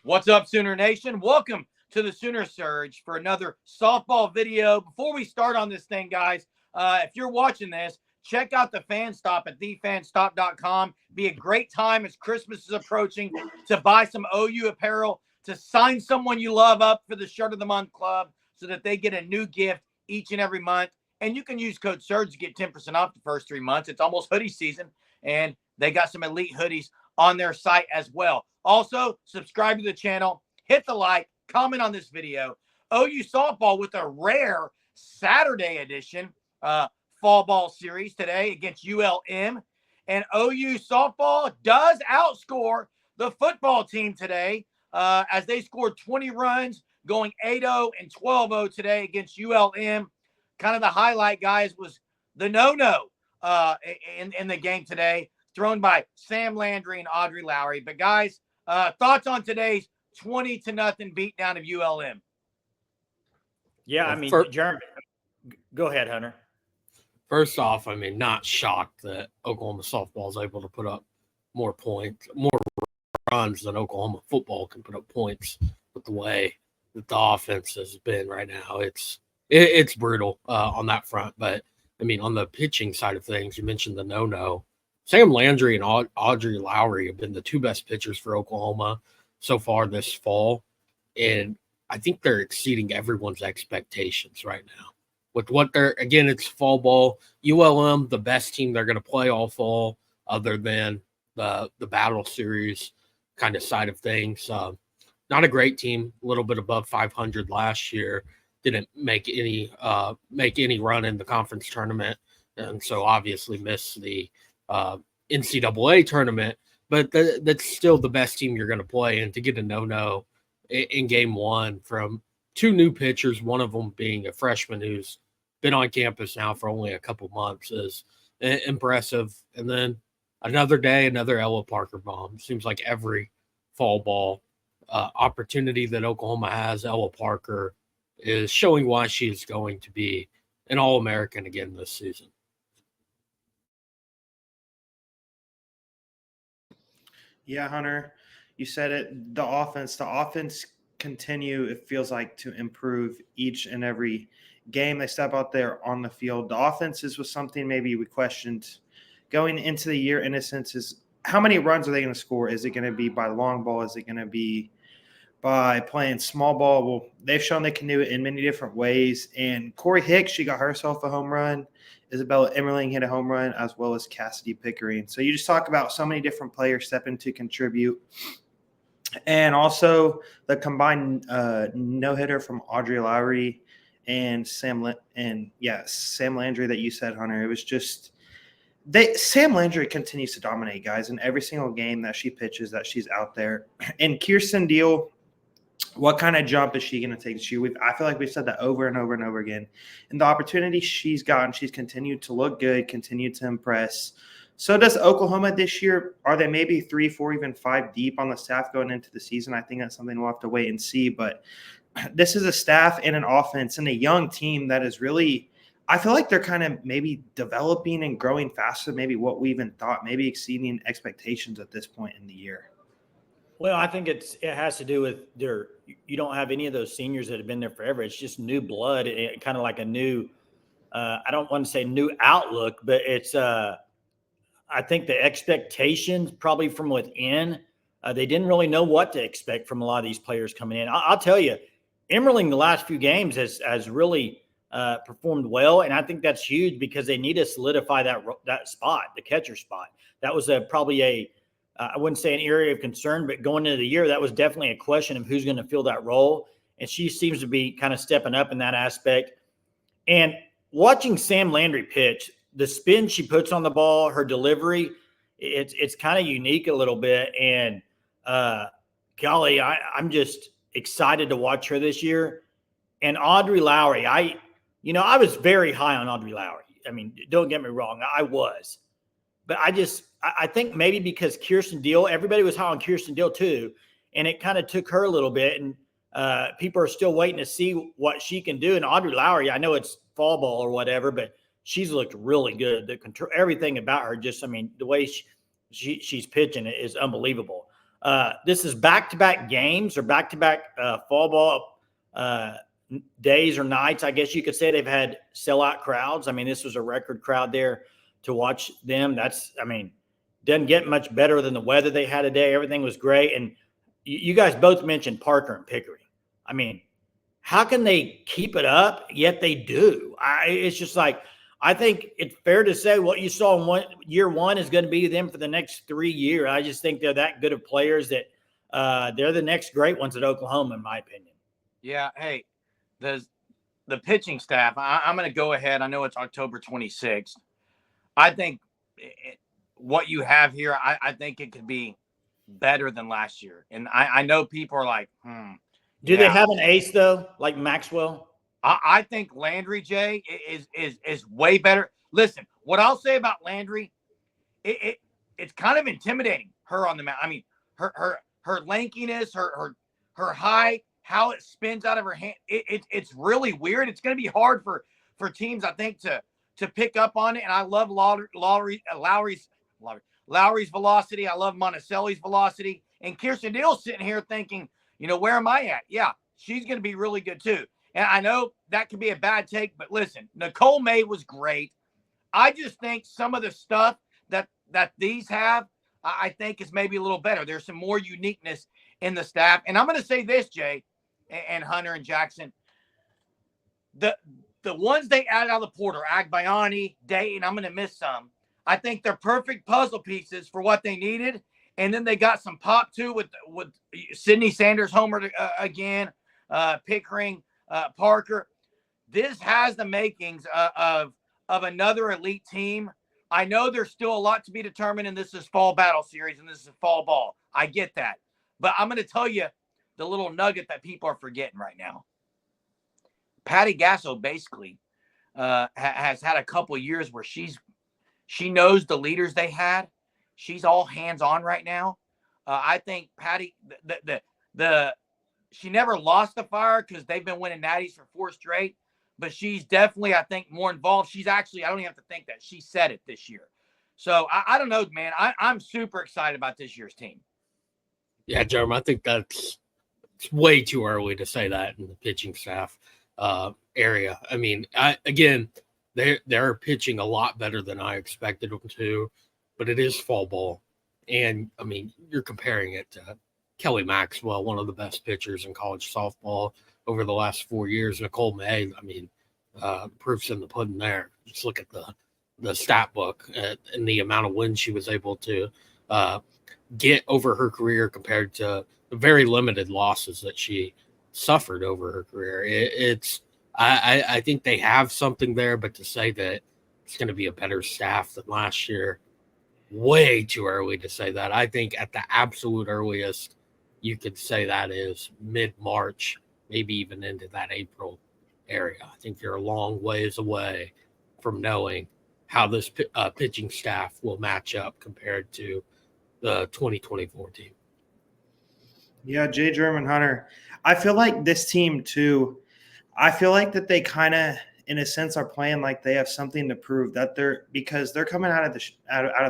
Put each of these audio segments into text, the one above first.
What's up, Sooner Nation? Welcome to the Sooner Surge for another softball video. Before we start on this thing, guys, if you're watching this, check out the Fan Stop at thefanstop.com. Be a great time as Christmas is approaching to buy some OU apparel, to sign someone you love up for the Shirt of the Month Club so that they get a new gift each and every month. And you can use code SURGE to get 10% off the first 3 months. It's almost hoodie season, and they got some elite hoodies on their site as well. Also, subscribe to the channel, hit the like, comment on this video. OU softball with a rare Saturday edition fall ball series today against ULM. And OU softball does outscore the football team today as they scored 20 runs, going 8-0 and 12-0 today against ULM. Kind of the highlight, guys, was the no-no in the game today, thrown by Sam Landry and Audrey Lowry. But, guys, thoughts on today's 20-0 beatdown of ULM? Yeah, I mean, Jeremy, go ahead, Hunter. First off, I mean, not shocked that Oklahoma softball is able to put up more points, more runs than Oklahoma football can put up points with the way that the offense has been right now. It's brutal on that front. But, I mean, on the pitching side of things, you mentioned the no-no. Sam Landry and Audrey Lowry have been the two best pitchers for Oklahoma so far this fall. And I think they're exceeding everyone's expectations right now. With what again, it's fall ball. ULM, the best team they're going to play all fall, other than the battle series kind of side of things. Not a great team, a little bit above 500 last year. Didn't make any run in the conference tournament, and so obviously missed the NCAA tournament. But that's still the best team you're going to play, and to get a no-no in game one from two new pitchers, one of them being a freshman who's been on campus now for only a couple months, is impressive. And then another day, another Ella Parker bomb. Seems like every fall ball opportunity that Oklahoma has, Ella Parker is showing why she is going to be an All-American again this season. Yeah, Hunter, you said it. The offense continue, it feels like, to improve each and every game they step out there on the field. The offenses was something maybe we questioned going into the year, in a sense, is how many runs are they going to score? Is it going to be by long ball? Is it going to be by playing small ball? Well, they've shown they can do it in many different ways. And Corey Hicks, she got herself a home run. Isabella Emmerling hit a home run, as well as Cassidy Pickering. So you just talk about so many different players stepping to contribute. And also the combined no-hitter from Audrey Lowry and Sam Landry that you said, Hunter. It was just Sam Landry continues to dominate, guys, in every single game that she pitches, that she's out there. And Kirsten Deal, what kind of jump is she going to take this year? I feel like we've said that over and over and over again. And the opportunity she's gotten, she's continued to look good, continued to impress. So does Oklahoma this year. Are they maybe 3, 4, even 5 deep on the staff going into the season? I think that's something we'll have to wait and see. But this is a staff and an offense and a young team that is really – I feel like they're kind of maybe developing and growing faster than maybe what we even thought, maybe exceeding expectations at this point in the year. Well, I think it has to do with you don't have any of those seniors that have been there forever. It's just new blood, kind of like a new I don't want to say new outlook, but it's I think the expectations probably from within, they didn't really know what to expect from a lot of these players coming in. I'll tell you, Emmerling the last few games has really performed well, and I think that's huge because they need to solidify that spot, the catcher spot. That was probably I wouldn't say an area of concern, but going into the year, that was definitely a question of who's going to fill that role. And she seems to be kind of stepping up in that aspect. And watching Sam Landry pitch, the spin she puts on the ball, her delivery, it's kind of unique a little bit. And golly, I'm just excited to watch her this year. And Audrey Lowry, I was very high on Audrey Lowry. I mean, don't get me wrong, I was. But I think maybe because Kirsten Deal, everybody was high on Kirsten Deal too, and it kind of took her a little bit. And people are still waiting to see what she can do. And Audrey Lowry, I know it's fall ball or whatever, but she's looked really good. The control, everything about her, the way she's pitching is unbelievable. This is back-to-back games or back-to-back fall ball days or nights. I guess you could say they've had sellout crowds. I mean, this was a record crowd there to watch them. Doesn't get much better than the weather they had today. Everything was great. And you guys both mentioned Parker and Pickering. I mean, how can they keep it up? Yet they do. It's just like, I think it's fair to say what you saw in year one is going to be them for the next 3 years. I just think they're that good of players that they're the next great ones at Oklahoma, in my opinion. Yeah. Hey, the pitching staff, I'm going to go ahead. I know it's October 26th. I think what you have here, I think it could be better than last year. And I know people are like, Do they have an ace, though, like Maxwell? I think Landry, Jay, is way better. Listen, what I'll say about Landry, it's kind of intimidating her on the mound. I mean, her lankiness, her height, how it spins out of her hand. It's really weird. It's going to be hard for teams, I think, to pick up on it. And I love Lowry's velocity. I love Monticelli's velocity. And Kirsten Deal's sitting here thinking, where am I at? Yeah, she's going to be really good too. And I know that could be a bad take, but listen, Nicole May was great. I just think some of the stuff that these have, I think is maybe a little better. There's some more uniqueness in the staff. And I'm going to say this, Jay and Hunter and Jackson, the ones they added out of the portal, Agbayani, Dayton, I'm going to miss some. I think they're perfect puzzle pieces for what they needed. And then they got some pop too with Sydney Sanders homer again, Pickering, Parker. This has the makings of another elite team. I know there's still a lot to be determined, and this is fall battle series, and this is fall ball. I get that. But I'm going to tell you the little nugget that people are forgetting right now. Patty Gasso basically has had a couple years where she knows the leaders they had. She's all hands-on right now. I think Patty, she never lost the fire because they've been winning natties for 4 straight, but she's definitely, I think, more involved. She's actually, I don't even have to think that. She said it this year. So I don't know, man. I'm super excited about this year's team. Yeah, Jeremy, I think it's way too early to say that in the pitching staff area. I mean, they're pitching a lot better than I expected them to, but it is fall ball. And, I mean, you're comparing it to Kelly Maxwell, one of the best pitchers in college softball over the last 4 years. Nicole May, I mean, proof's in the pudding there. Just look at the stat book and the amount of wins she was able to get over her career compared to the very limited losses that she suffered over her career. I think they have something there, but to say that it's going to be a better staff than last year, way too early to say that. I think at the absolute earliest, you could say that is mid-March, maybe even into that April area. I think you're a long ways away from knowing how this pitching staff will match up compared to the 2024 team. Yeah, Jay, German, Hunter. I feel like this team too, I feel like that they kind of, in a sense, are playing like they have something to prove, because they're coming out of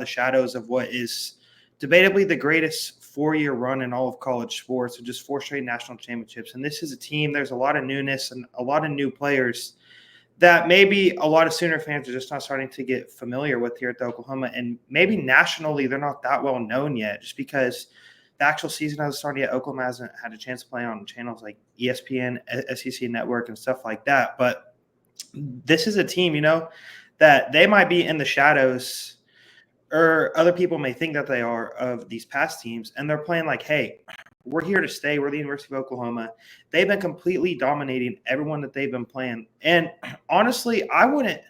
the shadows of what is debatably the greatest 4-year run in all of college sports, so just 4 straight national championships. And this is a team, there's a lot of newness and a lot of new players that maybe a lot of Sooner fans are just not starting to get familiar with here at Oklahoma. And maybe nationally, they're not that well known yet, just because the actual season hasn't started yet. Oklahoma hasn't had a chance to play on channels like ESPN, SEC Network, and stuff like that. But this is a team, that they might be in the shadows, or other people may think that they are, of these past teams. And they're playing like, hey, we're here to stay. We're the University of Oklahoma. They've been completely dominating everyone that they've been playing. And honestly, I wouldn't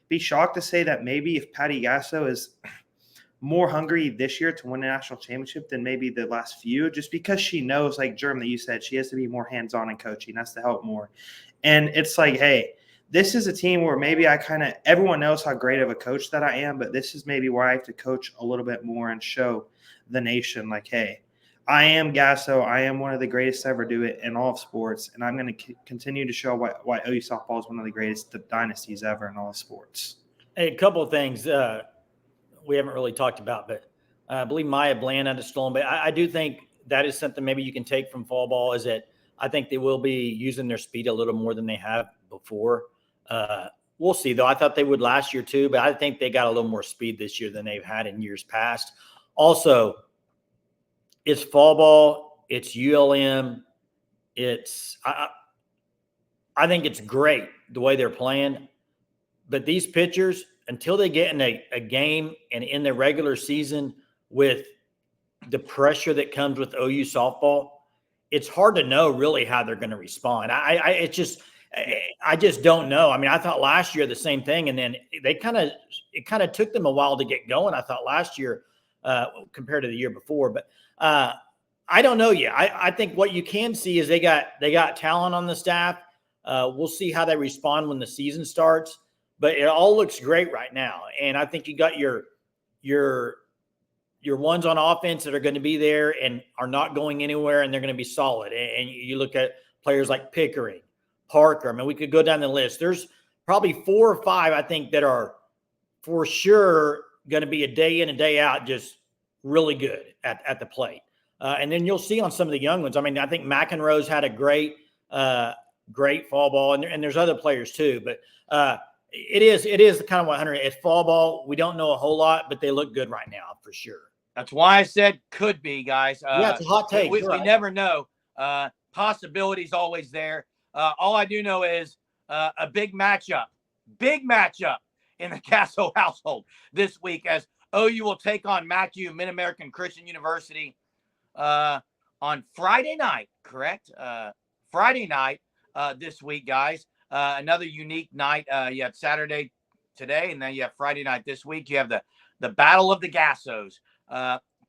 be shocked to say that maybe if Patty Gasso is more hungry this year to win a national championship than maybe the last few, just because she knows, like Jerm, that you said, she has to be more hands-on in coaching, has to help more. And it's like, hey, this is a team where maybe everyone knows how great of a coach that I am, but this is maybe where I have to coach a little bit more and show the nation, like, hey, I am Gasso. I am one of the greatest to ever do it in all of sports, and I'm going to continue to show why OU softball is one of the greatest dynasties ever in all of sports. Hey, a couple of things we haven't really talked about, but I believe Maya Bland had a stolen base. I do think that is something maybe you can take from fall ball, is that I think they will be using their speed a little more than they have before. We'll see, though. I thought they would last year too, but I think they got a little more speed this year than they've had in years past. Also, it's fall ball, it's ULM. I think it's great the way they're playing, but these pitchers, until they get in a game and in the regular season with the pressure that comes with OU softball, it's hard to know really how they're going to respond. I just don't know. I mean, I thought last year the same thing, and then it kind of took them a while to get going. I thought last year compared to the year before, but I don't know yet. I think what you can see is they got talent on the staff. We'll see how they respond when the season starts, but it all looks great right now. And I think you got your ones on offense that are going to be there and are not going anywhere, and they're going to be solid. And you look at players like Pickering, Parker. I mean, we could go down the list. There's probably 4 or 5, I think, that are for sure going to be a day in and day out just really good at the plate. And then you'll see on some of the young ones. I mean, I think McEnroe's had a great fall ball, and there's other players too. But it is kind of 100. It's fall ball. We don't know a whole lot, but they look good right now for sure. That's why I said could be, guys. Yeah, it's a hot take. We never know. Possibilities always there. All I do know is a big matchup in the Castle household this week, as OU will take on MACU, Mid-American Christian University, on Friday night, correct? Friday night this week, guys. Another unique night. You have Saturday today, and then you have Friday night this week. You have the Battle of the Gassos.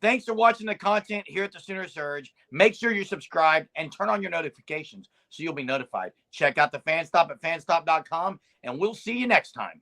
Thanks for watching the content here at the Sooner Surge. Make sure you're subscribed and turn on your notifications so you'll be notified. Check out the Fan Stop at fanstop.com, and we'll see you next time.